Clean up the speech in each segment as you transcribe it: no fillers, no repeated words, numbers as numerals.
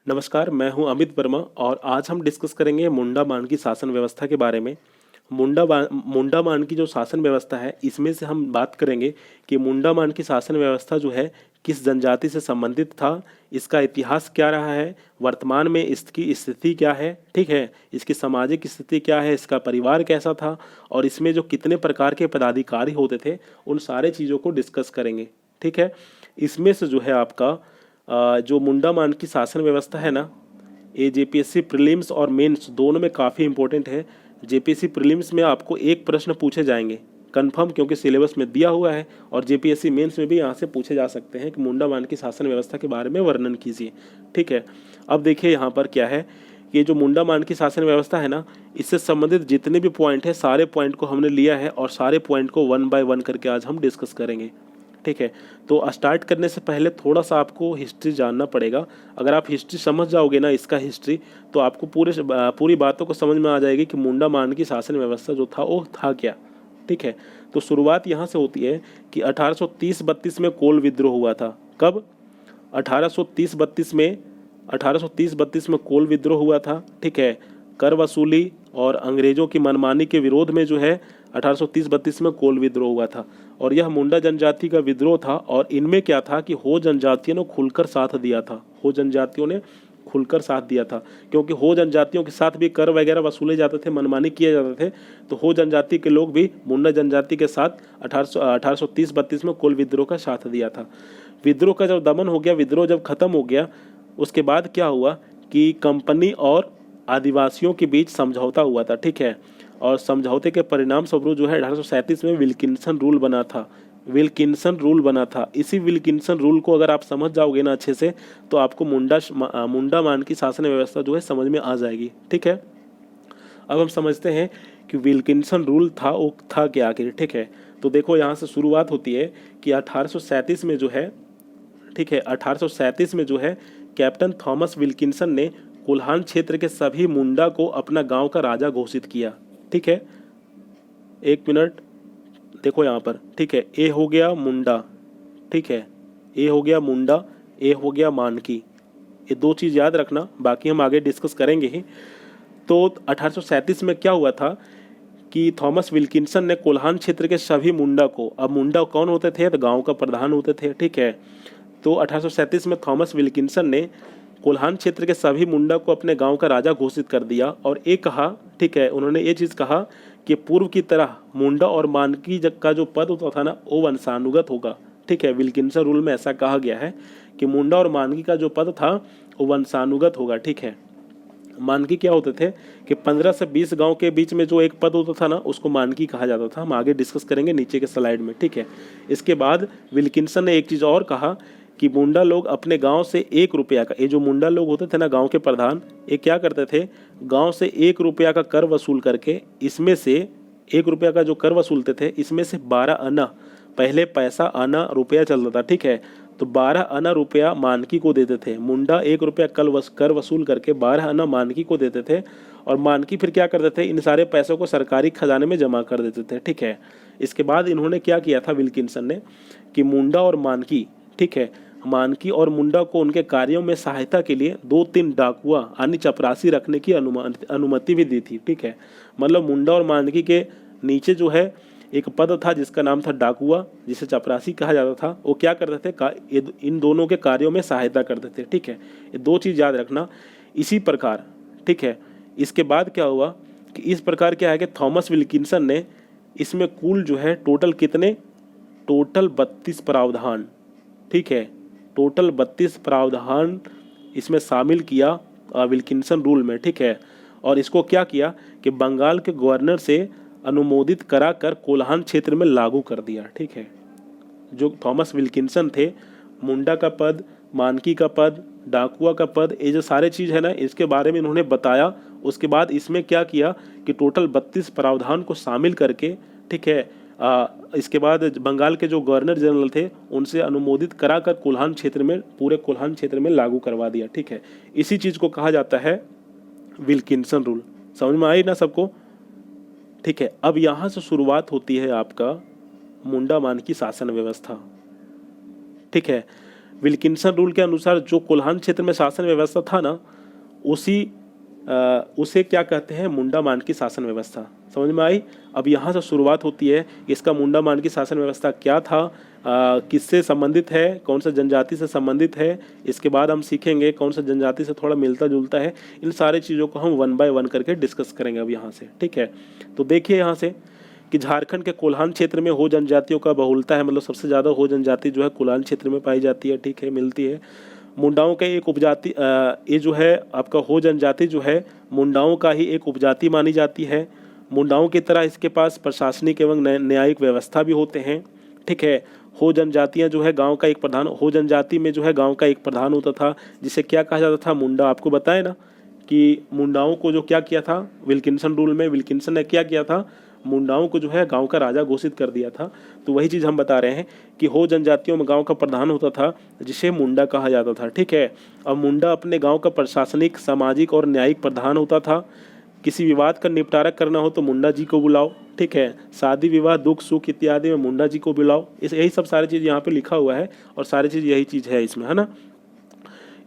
नमस्कार, मैं हूं अमित वर्मा और आज हम डिस्कस करेंगे मुंडा मान की शासन व्यवस्था के बारे में। मुंडा मान की जो शासन व्यवस्था है, इसमें से हम बात करेंगे कि मुंडा मान की शासन व्यवस्था जो है किस जनजाति से संबंधित था, इसका इतिहास क्या रहा है, वर्तमान में इसकी स्थिति क्या है, ठीक है, इसकी सामाजिक स्थिति क्या है, इसका परिवार कैसा था और इसमें जो कितने प्रकार के पदाधिकारी होते थे, उन सारे चीज़ों को डिस्कस करेंगे। ठीक है, इसमें से जो है आपका जो मुंडा मान की शासन व्यवस्था है ना, ये जेपीएससी प्रीलिम्स और मेंस दोनों में काफ़ी इंपॉर्टेंट है। जेपीएससी प्रीलिम्स में आपको एक प्रश्न पूछे जाएंगे कंफर्म, क्योंकि सिलेबस में दिया हुआ है, और जेपीएससी मेंस में भी यहाँ से पूछे जा सकते हैं कि मुंडा मान की शासन व्यवस्था के बारे में वर्णन कीजिए। ठीक है, अब देखिए यहाँ पर क्या है, ये जो मुंडा मान की शासन व्यवस्था है ना, इससे संबंधित जितने भी पॉइंट है, सारे पॉइंट को हमने लिया है और सारे पॉइंट को 1 बाय 1 करके आज हम डिस्कस करेंगे। ठीक है, तो स्टार्ट करने से पहले थोड़ा सा आपको हिस्ट्री जानना पड़ेगा। अगर आप हिस्ट्री समझ जाओगे ना, इसका हिस्ट्री, तो आपको पूरी बातों को समझ में आ जाएगी कि मुंडा मान की शासन व्यवस्था जो था वो था क्या। ठीक है, तो शुरुआत यहाँ से होती है कि 1830-32 में कोल विद्रोह हुआ था। कब? 1830-32 में 1830-32 में कोल विद्रोह हुआ था। ठीक है, कर वसूली और अंग्रेजों की मनमानी के विरोध में जो है 1830-32 में कोल विद्रोह हुआ था, और यह मुंडा जनजाति का विद्रोह था। और इनमें क्या था कि हो जनजातियों ने खुलकर साथ दिया था। हो जनजातियों ने खुलकर साथ दिया था, क्योंकि हो जनजातियों के साथ भी कर वगैरह वसूले जाते थे, मनमानी किए जाते थे, तो हो जनजाति के लोग भी मुंडा जनजाति के साथ 1830-32 में कोल विद्रोह का साथ दिया था। विद्रोह का जब दमन हो गया, विद्रोह जब खत्म हो गया, उसके बाद क्या हुआ कि कंपनी और आदिवासियों के बीच समझौता हुआ था। ठीक है, और समझौते के परिणाम स्वरूप जो है 1837 में विल्किंसन रूल बना था। विल्किंसन रूल बना था। इसी विल्किंसन रूल को अगर आप समझ जाओगे ना अच्छे से, तो आपको मुंडा मान की शासन व्यवस्था जो है समझ में आ जाएगी। ठीक है, अब हम समझते हैं कि विल्किंसन रूल था वो था क्या आखिर। ठीक है, तो देखो यहाँ से शुरुआत होती है कि 1837 में जो है, ठीक है, 1837 में जो है कैप्टन थॉमस विल्किंसन ने कोल्हान क्षेत्र के सभी मुंडा को अपना गांव का राजा घोषित किया। ठीक है, एक मिनट, देखो यहाँ पर, ठीक है, ए हो गया मुंडा, ठीक है, ए हो गया मुंडा, ए हो गया मानकी, ये दो चीज़ याद रखना, बाकी हम आगे डिस्कस करेंगे ही। तो 1837 में क्या हुआ था कि थॉमस विल्किंसन ने कोल्हान क्षेत्र के सभी मुंडा को, अब मुंडा कौन होते थे, तो गांव का प्रधान होते थे। ठीक है, तो 1837 में थॉमस विल्किंसन ने कोल्हान क्षेत्र के सभी मुंडा को अपने गांव का राजा घोषित कर दिया, और ये कहा, ठीक है, उन्होंने ये चीज़ कहा कि पूर्व की तरह मुंडा और मानकी का जो पद होता था ना, वो वंशानुगत होगा। ठीक है, विल्किंसन रूल में ऐसा कहा गया है कि मुंडा और मानकी का जो पद था वो वंशानुगत होगा। ठीक है, मानकी क्या होते थे कि 15 से 20 गांव के बीच में जो एक पद होता था ना, उसको मानकी कहा जाता था। हम आगे डिस्कस करेंगे नीचे के स्लाइड में। ठीक है, इसके बाद विल्किंसन ने एक चीज़ और कहा कि मुंडा लोग अपने गांव से 1 रुपया का, ये जो मुंडा लोग होते थे ना गांव के प्रधान, ये क्या करते थे, गांव से 1 रुपया का कर वसूल करके, इसमें से 1 रुपया का जो कर वसूलते थे, इसमें से 12 आना, पहले पैसा आना रुपया चलता था। ठीक है, तो 12 आना रुपया मानकी को देते थे। मुंडा 1 रुपया कर वसूल करके 12 आना मानकी को देते थे, और मानकी फिर क्या करते थे, इन सारे पैसों को सरकारी खजाने में जमा कर देते थे। ठीक है, इसके बाद इन्होंने क्या किया था विल्किंसन ने कि मुंडा और मानकी, ठीक है, मानकी और मुंडा को उनके कार्यों में सहायता के लिए 2-3 डाकुआ यानी चपरासी रखने की अनुमति भी दी थी। ठीक है, मतलब मुंडा और मानकी के नीचे जो है एक पद था जिसका नाम था डाकुआ, जिसे चपरासी कहा जाता था। वो क्या करते थे, इन दोनों के कार्यों में सहायता करते थे। ठीक है, ये दो चीज़ याद रखना। इसी प्रकार, ठीक है, इसके बाद क्या हुआ कि इस प्रकार क्या है कि थॉमस विल्किंसन ने इसमें कुल जो है टोटल कितने, टोटल 32 प्रावधान, ठीक है, टोटल 32 प्रावधान इसमें शामिल किया विल्किंसन रूल में। ठीक है, और इसको क्या किया कि बंगाल के गवर्नर से अनुमोदित कराकर कोल्हान क्षेत्र में लागू कर दिया। ठीक है, जो थॉमस विल्किंसन थे, मुंडा का पद, मानकी का पद, डाकुआ का पद, ये जो सारे चीज़ है ना, इसके बारे में इन्होंने बताया। उसके बाद इसमें क्या किया कि टोटल 32 प्रावधान को शामिल करके, ठीक है, इसके बाद बंगाल के जो गवर्नर जनरल थे उनसे अनुमोदित कराकर कोल्हान क्षेत्र में, पूरे कोल्हान क्षेत्र में लागू करवा दिया। ठीक है, इसी चीज़ को कहा जाता है विल्किंसन रूल। समझ में आई ना सबको? ठीक है, अब यहाँ से शुरुआत होती है आपका मुंडा मान की शासन व्यवस्था। ठीक है, विल्किंसन रूल के अनुसार जो कोल्हान क्षेत्र में शासन व्यवस्था था ना, उसे क्या कहते हैं, मुंडा मानकी शासन व्यवस्था। समझ में आई। अब यहाँ से शुरुआत होती है, इसका मुंडा मानकी शासन व्यवस्था क्या था, किससे संबंधित है, कौन सा जनजाति से संबंधित है। इसके बाद हम सीखेंगे कौन सा जनजाति से थोड़ा मिलता जुलता है। इन सारे चीज़ों को हम 1 बाय 1 करके डिस्कस करेंगे अब यहाँ से। ठीक है, तो देखिए यहाँ से कि झारखंड के कोल्हान क्षेत्र में हो जनजातियों का बहुलता है, मतलब सबसे ज़्यादा हो जनजाति जो है कोल्हान क्षेत्र में पाई जाती है। ठीक है, मिलती है। मुंडाओं का एक उपजाति, ये जो है आपका हो जनजाति जो है मुंडाओं का ही एक उपजाति मानी जाती है। मुंडाओं की तरह इसके पास प्रशासनिक एवं न्यायिक व्यवस्था भी होते हैं। ठीक है, हो जनजातियाँ जो है गांव का एक प्रधान, हो जनजाति में जो है गांव का एक प्रधान होता था, जिसे क्या कहा जाता था, मुंडा। आपको बताए ना कि मुंडाओं को जो क्या किया था विल्किंसन रूल में, विल्किंसन ने क्या किया था, मुंडाओं को जो है गांव का राजा घोषित कर दिया था। तो वही चीज़ हम बता रहे हैं कि हो जनजातियों में गांव का प्रधान होता था, जिसे मुंडा कहा जाता था। ठीक है, अब मुंडा अपने गांव का प्रशासनिक, सामाजिक और न्यायिक प्रधान होता था। किसी विवाद का निपटारा करना हो तो मुंडा जी को बुलाओ। ठीक है, शादी विवाह, दुख सुख इत्यादि में मुंडा जी को बुलाओ। यही सब सारी चीज़ यहाँ पे लिखा हुआ है और सारी चीज़ यही चीज़ है इसमें, है ना।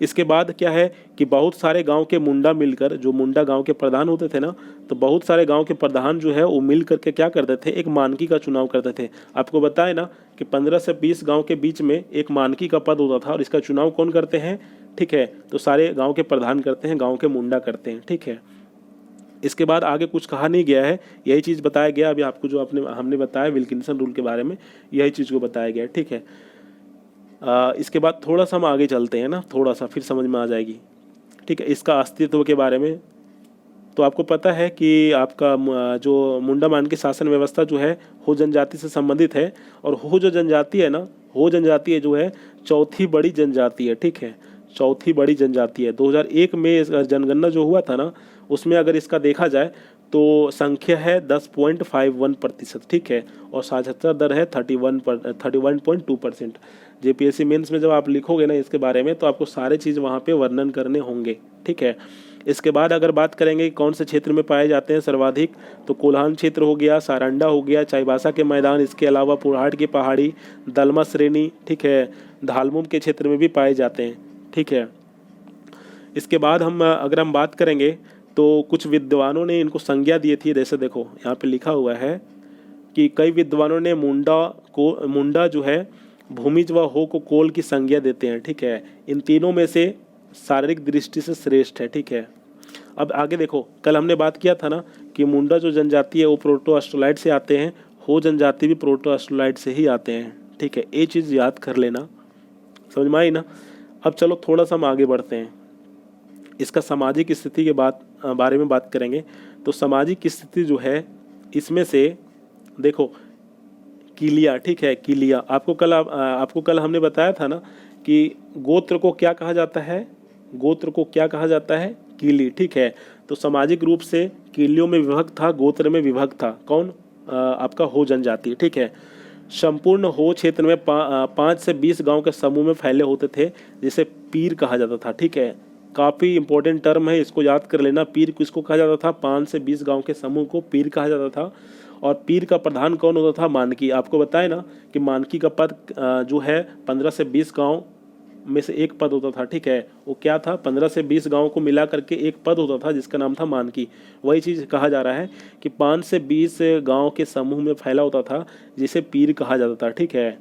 इसके बाद क्या है कि बहुत सारे गांव के मुंडा मिलकर, जो मुंडा गांव के प्रधान होते थे ना, तो बहुत सारे गांव के प्रधान जो है वो मिल करके क्या करते थे, एक मानकी का चुनाव करते थे। आपको बताए ना कि 15 से 20 गांव के बीच में एक मानकी का पद होता था और इसका चुनाव कौन करते हैं, ठीक है, तो सारे गाँव के प्रधान करते हैं, गाँव के मुंडा करते हैं। ठीक है, इसके बाद आगे कुछ कहा नहीं गया है, यही चीज़ बताया गया अभी आपको, जो हमने बताया विल्किंसन रूल के बारे में, यही चीज़ को बताया गया। ठीक है, इसके बाद थोड़ा सा हम आगे चलते हैं ना, थोड़ा सा फिर समझ में आ जाएगी। ठीक है, इसका अस्तित्व के बारे में तो आपको पता है कि आपका जो मुंडा मानकी शासन व्यवस्था जो है हो जनजाति से संबंधित है। और हो जो जनजाति है ना, हो जनजाति है जो है चौथी बड़ी जनजाति है। ठीक है, चौथी बड़ी जनजाति है। 2001 में जनगणना जो हुआ था ना, उसमें अगर इसका देखा जाए तो संख्या है 10.51%। ठीक है, और साक्षरता दर है 31.2%। जेपीएससी मेंस में जब आप लिखोगे ना इसके बारे में, तो आपको सारे चीज़ वहाँ पे वर्णन करने होंगे। ठीक है, इसके बाद अगर बात करेंगे कौन से क्षेत्र में पाए जाते हैं सर्वाधिक, तो कोल्हान क्षेत्र हो गया, सारंडा हो गया, चाईबासा के मैदान, इसके अलावा पुरहाट की पहाड़ी, दलमा श्रेणी, ठीक है, धालमुम के क्षेत्र में भी पाए जाते हैं। ठीक है, इसके बाद अगर हम बात करेंगे तो कुछ विद्वानों ने इनको संज्ञा दी थी। जैसे देखो यहाँ पे लिखा हुआ है कि कई विद्वानों ने मुंडा जो है भूमिज व हो को कोल की संज्ञा देते हैं। ठीक है, इन तीनों में से शारीरिक दृष्टि से श्रेष्ठ है। ठीक है, अब आगे देखो, कल हमने बात किया था ना कि मुंडा जो जनजाति है वो प्रोटो ऑस्ट्रोलाइड से आते हैं, हो जनजाति भी प्रोटो ऑस्ट्रोलाइड से ही आते हैं। ठीक है, ये चीज़ याद कर लेना, समझ में आई ना। अब चलो थोड़ा सा हम आगे बढ़ते हैं, इसका सामाजिक स्थिति के बारे में बात करेंगे। तो सामाजिक स्थिति जो है इसमें से देखो किलिया, ठीक है, किलिया, आपको कल हमने बताया था ना कि गोत्र को क्या कहा जाता है, गोत्र को क्या कहा जाता है, किली। ठीक है, तो सामाजिक रूप से किलियों में विभक्त था, गोत्र में विभक्त था कौन, आपका हो जनजाति। ठीक है, संपूर्ण हो क्षेत्र में 5 से 20 गांव के समूह में फैले होते थे, जिसे पीर कहा जाता था। ठीक है, काफ़ी इंपॉर्टेंट टर्म है, इसको याद कर लेना। पीर किसको कहा जाता था, 5 से 20 गांव के समूह को पीर कहा जाता था। और पीर का प्रधान कौन होता था, मानकी। आपको बताए ना कि मानकी का पद जो है 15 से 20 गांव में से एक पद होता था। ठीक है, वो क्या था, 15 से 20 गांव को मिला करके एक पद होता था जिसका नाम था मानकी। वही चीज़ कहा जा रहा है कि 5 से 20 गांव के समूह में फैला होता था, जिसे पीर कहा जाता था। ठीक है,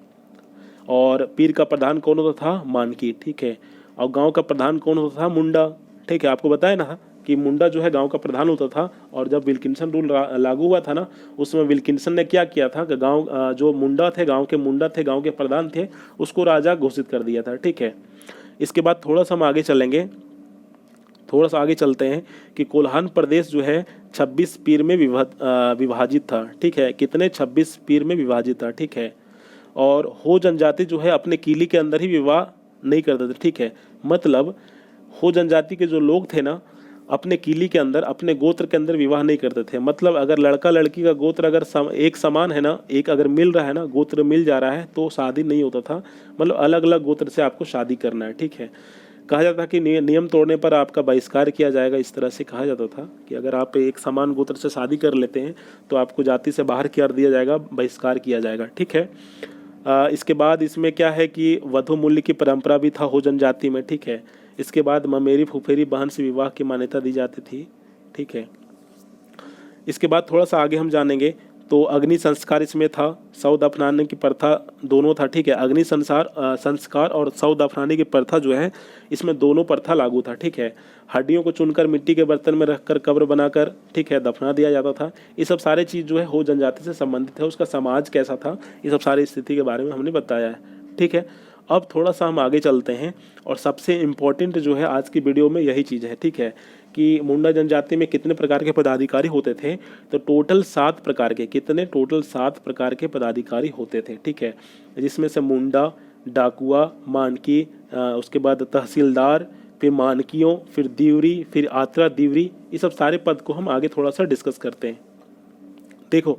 और पीर का प्रधान कौन होता था, मानकी। ठीक है, और गांव का प्रधान कौन होता था, मुंडा। ठीक है, आपको बताया ना कि मुंडा जो है गांव का प्रधान होता था। और जब विल्किंसन रूल लागू हुआ था ना, उसमें विल्किंसन ने क्या किया था कि गांव जो मुंडा थे, गांव के मुंडा थे, गांव के प्रधान थे, उसको राजा घोषित कर दिया था। ठीक है, इसके बाद थोड़ा सा हम आगे चलेंगे, थोड़ा सा आगे चलते हैं कि कोल्हान प्रदेश जो है 26 पीर में विभाजित था। ठीक है, कितने, 26 पीर में विभाजित था। ठीक है, और हो जनजाति जो है अपने किली के अंदर ही विवाह नहीं करते थे। ठीक है, मतलब हो जनजाति के जो लोग थे ना, अपने किली के अंदर, अपने गोत्र के अंदर विवाह नहीं करते थे। मतलब अगर लड़का लड़की का गोत्र अगर एक समान है ना, एक अगर मिल रहा है ना, गोत्र मिल जा रहा है, तो शादी नहीं होता था। मतलब अलग अलग गोत्र से आपको शादी करना है। ठीक है, कहा जाता था कि नियम तोड़ने पर आपका बहिष्कार किया जाएगा। इस तरह से कहा जाता था कि अगर आप एक समान गोत्र से शादी कर लेते हैं तो आपको जाति से बाहर कर दिया जाएगा, बहिष्कार किया जाएगा। ठीक है, इसके बाद इसमें क्या है कि वधु मूल्य की परंपरा भी था हो जनजाति में, ठीक है। इसके बाद ममेरी फुफेरी बहन से विवाह की मान्यता दी जाती थी, ठीक है। इसके बाद थोड़ा सा आगे हम जानेंगे तो अग्नि संस्कार इसमें था, शव दफनाने की प्रथा दोनों था, ठीक है। अग्नि संस्कार और शव दफनाने की प्रथा जो है इसमें दोनों प्रथा लागू था, ठीक है। हड्डियों को चुनकर मिट्टी के बर्तन में रखकर कब्र बनाकर, ठीक है, दफना दिया जाता था। ये सब सारे चीज़ जो है हो जनजाति से संबंधित है, उसका समाज कैसा था, ये सब सारी स्थिति के बारे में हमने बताया है, ठीक है। अब थोड़ा सा हम आगे चलते हैं और सबसे इम्पोर्टेंट जो है आज की वीडियो में यही चीज़ है, ठीक है, कि मुंडा जनजाति में कितने प्रकार के पदाधिकारी होते थे। तो टोटल 7 प्रकार के, कितने, टोटल 7 प्रकार के पदाधिकारी होते थे, ठीक है। जिसमें से मुंडा, डाकुआ, मानकी, उसके बाद तहसीलदार, फिर मानकियों, फिर दीवरी, फिर आत्रा दीवरी, ये सब सारे पद को हम आगे थोड़ा सा डिस्कस करते हैं। देखो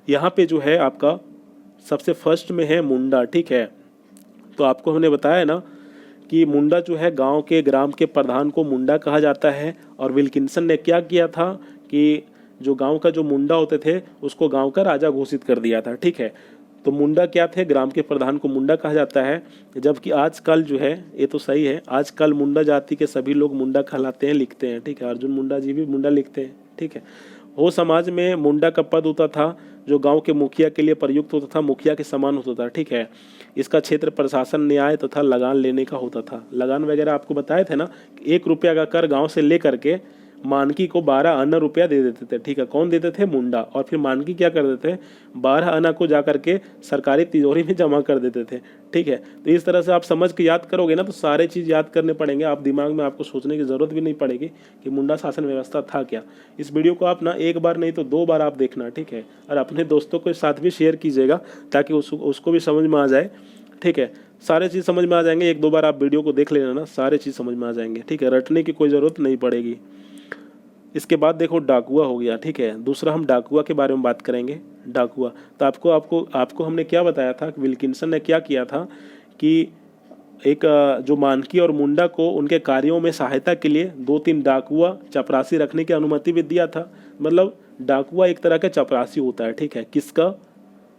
यहाँ पे जो है आपका सबसे फर्स्ट में है मुंडा, ठीक है। तो आपको हमने बताया ना कि मुंडा जो है गांव के ग्राम के प्रधान को मुंडा कहा जाता है। और विल्किंसन ने क्या किया था कि जो गांव का जो मुंडा होते थे उसको गांव का राजा घोषित कर दिया था, ठीक है। तो मुंडा क्या थे, ग्राम के प्रधान को मुंडा कहा जाता है। जबकि आजकल जो है, ये तो सही है, आजकल मुंडा जाति के सभी लोग मुंडा कहलाते हैं, लिखते हैं, ठीक है। अर्जुन मुंडा जी भी मुंडा लिखते हैं, ठीक है। वो समाज में मुंडा का पद होता था जो गांव के मुखिया के लिए प्रयुक्त होता था, मुखिया के समान होता था, ठीक है। इसका क्षेत्र प्रशासन, न्याय तथा लगान लेने का होता था। लगान वगैरह आपको बताए थे ना, 1 रुपया का कर गांव से ले करके मानकी को 12 आना रुपया दे देते थे, ठीक है। कौन देते थे, मुंडा। और फिर मानकी क्या कर देते थे, 12 आना को जा करके सरकारी तिजोरी में जमा कर देते थे, ठीक है। तो इस तरह से आप समझ के याद करोगे ना तो सारे चीज़ याद करने पड़ेंगे, आप दिमाग में आपको सोचने की ज़रूरत भी नहीं पड़ेगी कि मुंडा शासन व्यवस्था था क्या। इस वीडियो को आप ना 1 बार नहीं तो 2 बार आप देखना, ठीक है। और अपने दोस्तों के साथ भी शेयर कीजिएगा ताकि उसको भी समझ में आ जाए, ठीक है। सारे चीज़ समझ में आ जाएंगे, 1-2 बार आप वीडियो को देख लेना ना, सारे चीज़ समझ में आ जाएंगे, ठीक है। रटने की कोई ज़रूरत नहीं पड़ेगी। इसके बाद देखो डाकुआ हो गया, ठीक है। दूसरा हम डाकुआ के बारे में बात करेंगे। डाकुआ तो आपको हमने क्या बताया था, विल्किंसन ने क्या किया था कि एक जो मानकी और मुंडा को उनके कार्यों में सहायता के लिए 2-3 डाकुआ चपरासी रखने की अनुमति भी दिया था। मतलब डाकुआ एक तरह का चपरासी होता है, ठीक है। किसका,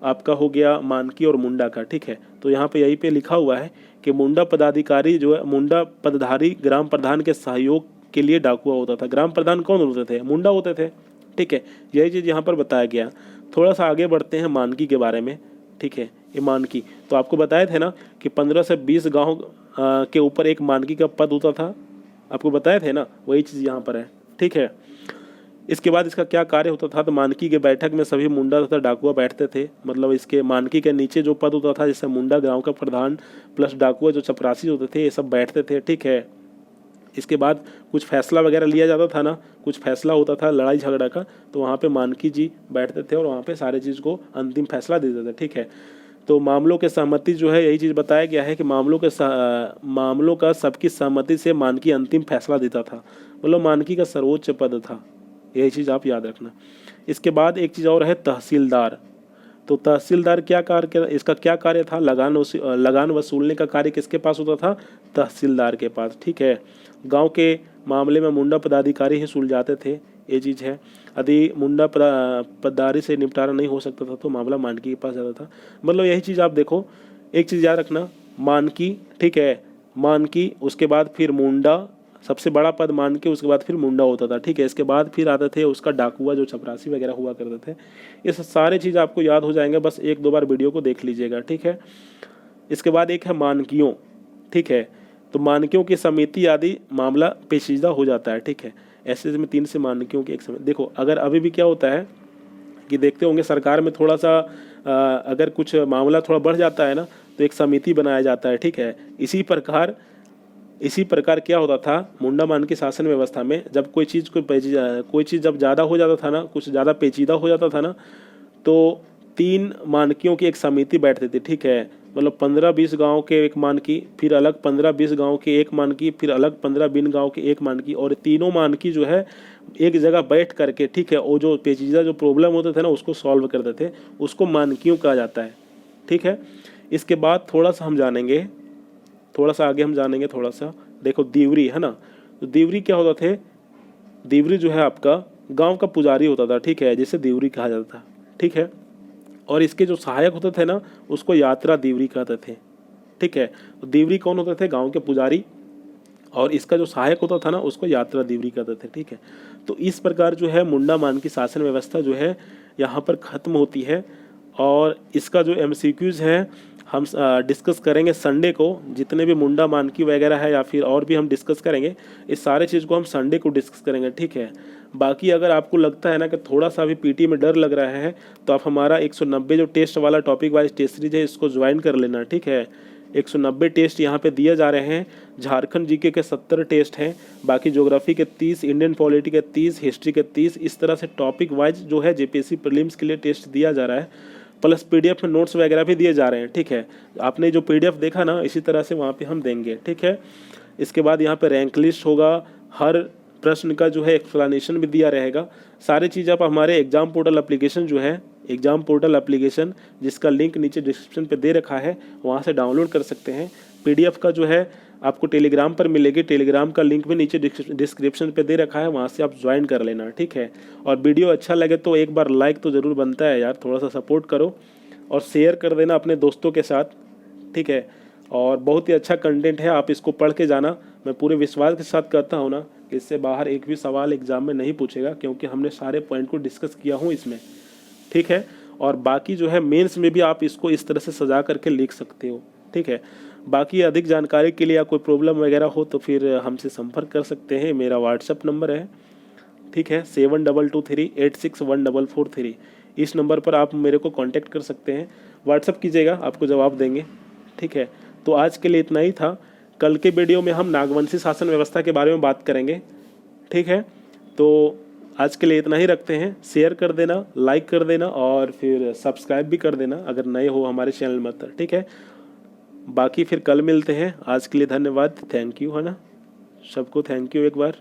आपका हो गया मानकी और मुंडा का, ठीक है। तो यहाँ पे यहीं पे लिखा हुआ है कि मुंडा पदाधिकारी जो है, मुंडा पदधारी ग्राम प्रधान के सहयोग के लिए डाकुआ होता था। ग्राम प्रधान कौन होते थे, मुंडा होते थे, ठीक है। यही चीज़ यहाँ पर बताया गया। थोड़ा सा आगे बढ़ते हैं मानकी के बारे में, ठीक है। ये मानकी तो आपको बताए थे ना कि 15 से 20 गाँव के ऊपर एक मानकी का पद होता था, आपको बताए थे ना, वही चीज़ यहाँ पर है, ठीक है। इसके बाद इसका क्या कार्य होता था, तो मानकी के बैठक में सभी मुंडा तथा डाकुआ बैठते थे। मतलब इसके मानकी के नीचे जो पद होता था, जैसे मुंडा गांव का प्रधान प्लस डाकुआ जो चपरासी होते थे, ये सब बैठते थे, ठीक है। इसके बाद कुछ फैसला वगैरह लिया जाता था ना, कुछ फैसला होता था लड़ाई झगड़ा का, तो वहाँ पे मानकी जी बैठते थे और वहाँ पे सारे चीज़ को अंतिम फैसला देते थे, ठीक है। तो मामलों के सहमति जो है, यही चीज़ बताया गया है कि मामलों का सबकी सहमति से मानकी अंतिम फैसला देता था। मतलब मानकी का सर्वोच्च पद था, यही चीज़ आप याद रखना। इसके बाद एक चीज़ और है तहसीलदार। तो तहसीलदार क्या कार्य, इसका क्या कार्य था, लगान वसूलने का कार्य किसके पास होता था, तहसीलदार के पास, ठीक है। गांव के मामले में मुंडा पदाधिकारी ही सुलझाते थे, ये चीज़ है। यदि मुंडा पदारी से निपटारा नहीं हो सकता था तो मामला मानकी के पास जाता था। मतलब यही चीज़ आप देखो, एक चीज़ याद रखना, मानकी, ठीक है, मानकी, उसके बाद फिर मुंडा, सबसे बड़ा पद मान के, उसके बाद फिर मुंडा होता था, ठीक है। इसके बाद फिर आते थे उसका डाकुआ जो चपरासी वगैरह हुआ करते थे। ये सारे चीज़ आपको याद हो जाएंगे, बस 1-2 बार वीडियो को देख लीजिएगा, ठीक है। इसके बाद एक है मानकियों, ठीक है। तो मानकियों की समिति आदि मामला पेचीदा हो जाता है, ठीक है। ऐसे में 3 से मानकियों की एक समिति। देखो अगर अभी भी क्या होता है कि देखते होंगे सरकार में थोड़ा सा अगर कुछ मामला थोड़ा बढ़ जाता है ना तो एक समिति बनाया जाता है, ठीक है। इसी प्रकार क्या होता था मुंडा मान की शासन व्यवस्था में, जब कोई चीज़ जब ज़्यादा हो जाता था ना, कुछ ज़्यादा पेचीदा हो जाता था ना, तो 3 मानकियों की एक समिति बैठती थी, ठीक है। मतलब 15-20 गांव के एक मानकी, फिर अलग 15-20 गांव के एक मानकी, फिर अलग 15-20 गांव के एक मानकी, और तीनों मानकी जो है एक जगह बैठ करके, ठीक है, वो जो पेचीदा जो प्रॉब्लम होते थे ना उसको सॉल्व करते थे, उसको मानकियों कहा जाता है, ठीक है। इसके बाद थोड़ा सा आगे हम जानेंगे थोड़ा सा। देखो दीवरी है ना, तो दीवरी क्या होता थे, दीवरी जो है आपका गांव का पुजारी होता था, ठीक है, जिसे दीवरी कहा जाता था, ठीक है। और इसके जो सहायक होते थे ना, उसको यात्रा देवरी कहते थे। ठीक है, तो देवरी कौन होते थे? गांव के पुजारी, और इसका जो सहायक होता था ना, उसको यात्रा देवरी कहते थे। ठीक है, तो इस प्रकार जो है मुंडा मान की शासन व्यवस्था जो है यहाँ पर ख़त्म होती है। और इसका जो MCQs है हम डिस्कस करेंगे संडे को। जितने भी मुंडा मानकी वगैरह है या फिर और भी हम डिस्कस करेंगे, इस सारे चीज़ को हम संडे को डिस्कस करेंगे। ठीक है, बाकी अगर आपको लगता है ना कि थोड़ा सा भी पीटी में डर लग रहा है, तो आप हमारा 190 जो टेस्ट वाला टॉपिक वाइज टेस्ट सीरीज है, इसको ज्वाइन कर लेना। ठीक है, 190 टेस्ट यहाँ पे दिए जा रहे हैं। झारखंड जीके के 70 टेस्ट हैं, बाकी ज्योग्राफी के 30, इंडियन पॉलिटी के 30, हिस्ट्री के 30, इस तरह से टॉपिक वाइज जो है JPSC प्रीलिम्स के लिए टेस्ट दिया जा रहा है। प्लस PDF में नोट्स वगैरह भी दिए जा रहे हैं। ठीक है, आपने जो PDF देखा ना, इसी तरह से वहाँ पे हम देंगे। ठीक है, इसके बाद यहाँ पे रैंक लिस्ट होगा, हर प्रश्न का जो है एक्सप्लेनेशन भी दिया रहेगा। सारी चीज़ आप हमारे एग्जाम पोर्टल एप्लीकेशन जो है, एग्जाम पोर्टल एप्लीकेशन जिसका लिंक नीचे डिस्क्रिप्शन पे दे रखा है, वहाँ से डाउनलोड कर सकते हैं। PDF का जो है आपको टेलीग्राम पर मिलेगी, टेलीग्राम का लिंक भी नीचे डिस्क्रिप्शन पे दे रखा है, वहाँ से आप ज्वाइन कर लेना। ठीक है, और वीडियो अच्छा लगे तो एक बार लाइक तो ज़रूर बनता है यार, थोड़ा सा सपोर्ट करो और शेयर कर देना अपने दोस्तों के साथ। ठीक है, और बहुत ही अच्छा कंटेंट है, आप इसको पढ़ के जाना। मैं पूरे विश्वास के साथ कहता हूँ ना कि इससे बाहर एक भी सवाल एग्जाम में नहीं पूछेगा, क्योंकि हमने सारे पॉइंट को डिस्कस किया हूँ इसमें। ठीक है, और बाकी जो है मेंस में भी आप इसको इस तरह से सजा करके लिख सकते हो। ठीक है, बाकी अधिक जानकारी के लिए या कोई प्रॉब्लम वगैरह हो तो फिर हमसे संपर्क कर सकते हैं। मेरा व्हाट्सअप नंबर है, ठीक है, 7223861443। इस नंबर पर आप मेरे को कांटेक्ट कर सकते हैं, व्हाट्सअप कीजिएगा, आपको जवाब देंगे। ठीक है, तो आज के लिए इतना ही था। कल के वीडियो में हम नागवंशी शासन व्यवस्था के बारे में बात करेंगे। ठीक है, तो आज के लिए इतना ही रखते हैं। शेयर कर देना, लाइक कर देना और फिर सब्सक्राइब भी कर देना अगर नए हो हमारे चैनल में तो। ठीक है, बाकी फिर कल मिलते हैं। आज के लिए धन्यवाद, थैंक यू, है ना, सबको थैंक यू एक बार।